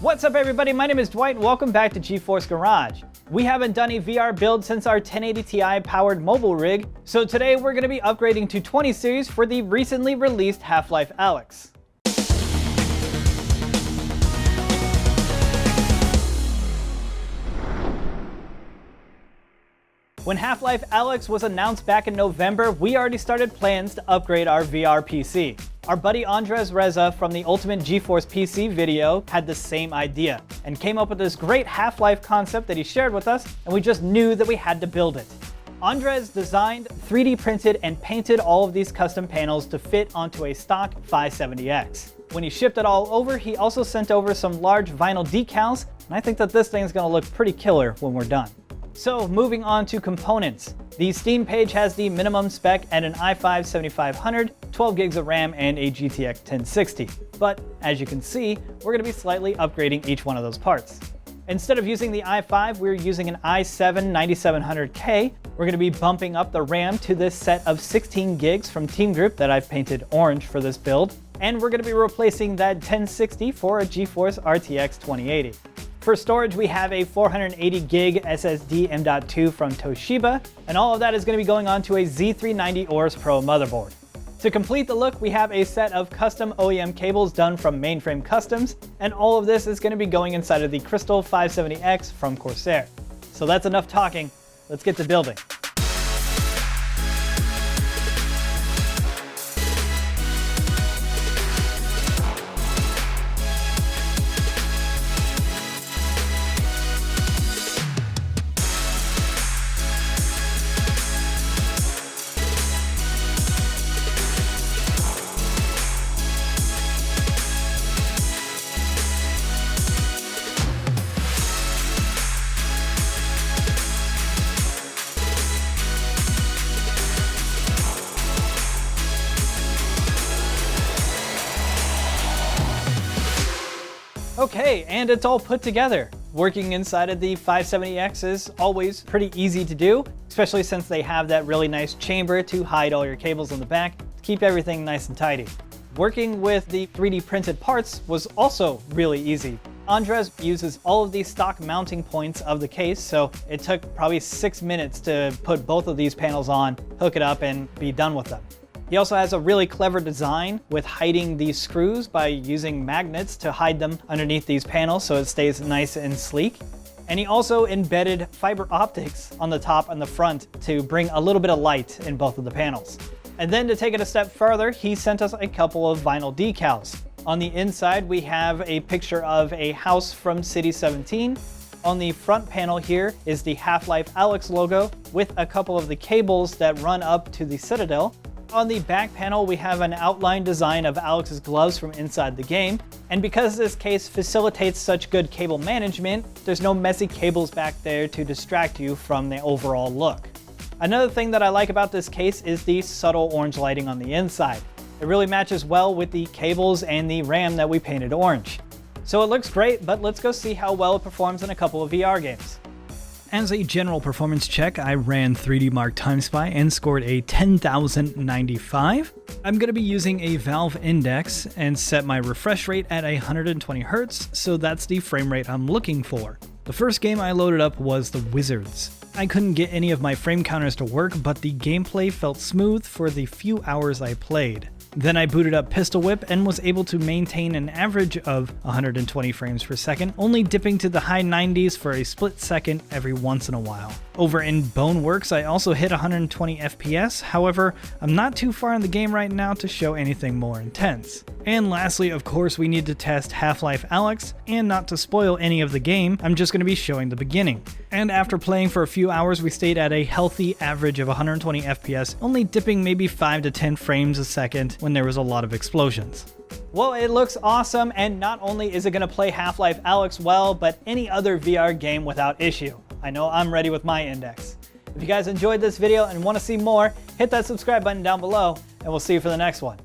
What's up everybody, my name is Dwight and welcome back to GeForce Garage. We haven't done a VR build since our 1080 Ti powered mobile rig, so today we're going to be upgrading to 20 series for the recently released Half-Life Alyx. When Half-Life Alyx was announced back in November, we already started plans to upgrade our VR PC. Our buddy Andres Reza from the Ultimate GeForce PC video had the same idea and came up with this great Half-Life concept that he shared with us, and we just knew that we had to build it. Andres designed, 3D printed, and painted all of these custom panels to fit onto a stock 570X. When he shipped it all over, he also sent over some large vinyl decals, and I think that this thing's gonna look pretty killer when we're done. So moving on to components. The Steam page has the minimum spec at an i5 7500, 12 gigs of RAM, and a GTX 1060. But as you can see, we're going to be slightly upgrading each one of those parts. Instead of using the i5, we're using an i7 9700K. We're going to be bumping up the RAM to this set of 16 gigs from TeamGroup that I've painted orange for this build. And we're going to be replacing that 1060 for a GeForce RTX 2080. For storage, we have a 480 gig SSD M.2 from Toshiba, and all of that is going to be going onto a Z390 AORUS Pro motherboard. To complete the look, we have a set of custom OEM cables done from Mainframe Customs, and all of this is going to be going inside of the Crystal 570X from Corsair. So that's enough talking, let's get to building. Okay, and it's all put together. Working inside of the 570X is always pretty easy to do, especially since they have that really nice chamber to hide all your cables in the back to keep everything nice and tidy. Working with the 3D printed parts was also really easy. Andres uses all of these stock mounting points of the case, so it took probably 6 minutes to put both of these panels on, hook it up, and be done with them. He also has a really clever design with hiding these screws by using magnets to hide them underneath these panels so it stays nice and sleek. And he also embedded fiber optics on the top and the front to bring a little bit of light in both of the panels. And then to take it a step further, he sent us a couple of vinyl decals. On the inside, we have a picture of a house from City 17. On the front panel here is the Half-Life Alyx logo with a couple of the cables that run up to the Citadel. On the back panel, we have an outline design of Alyx's gloves from inside the game. And because this case facilitates such good cable management, there's no messy cables back there to distract you from the overall look. Another thing that I like about this case is the subtle orange lighting on the inside. It really matches well with the cables and the RAM that we painted orange. So it looks great, but let's go see how well it performs in a couple of VR games. As a general performance check, I ran 3D Mark TimeSpy and scored a 10,095. I'm going to be using a Valve Index and set my refresh rate at 120 Hz, so that's the frame rate I'm looking for. The first game I loaded up was The Wizards. I couldn't get any of my frame counters to work, but the gameplay felt smooth for the few hours I played. Then I booted up Pistol Whip and was able to maintain an average of 120 frames per second, only dipping to the high 90s for a split second every once in a while. Over in Boneworks, I also hit 120 FPS, however, I'm not too far in the game right now to show anything more intense. And lastly, of course, we need to test Half-Life Alyx, and not to spoil any of the game, I'm just going to be showing the beginning. And after playing for a few hours, we stayed at a healthy average of 120 FPS, only dipping maybe 5 to 10 frames a second when there was a lot of explosions. Well, it looks awesome, and not only is it going to play Half-Life Alyx well, but any other VR game without issue. I know I'm ready with my Index. If you guys enjoyed this video and want to see more, hit that subscribe button down below, and we'll see you for the next one.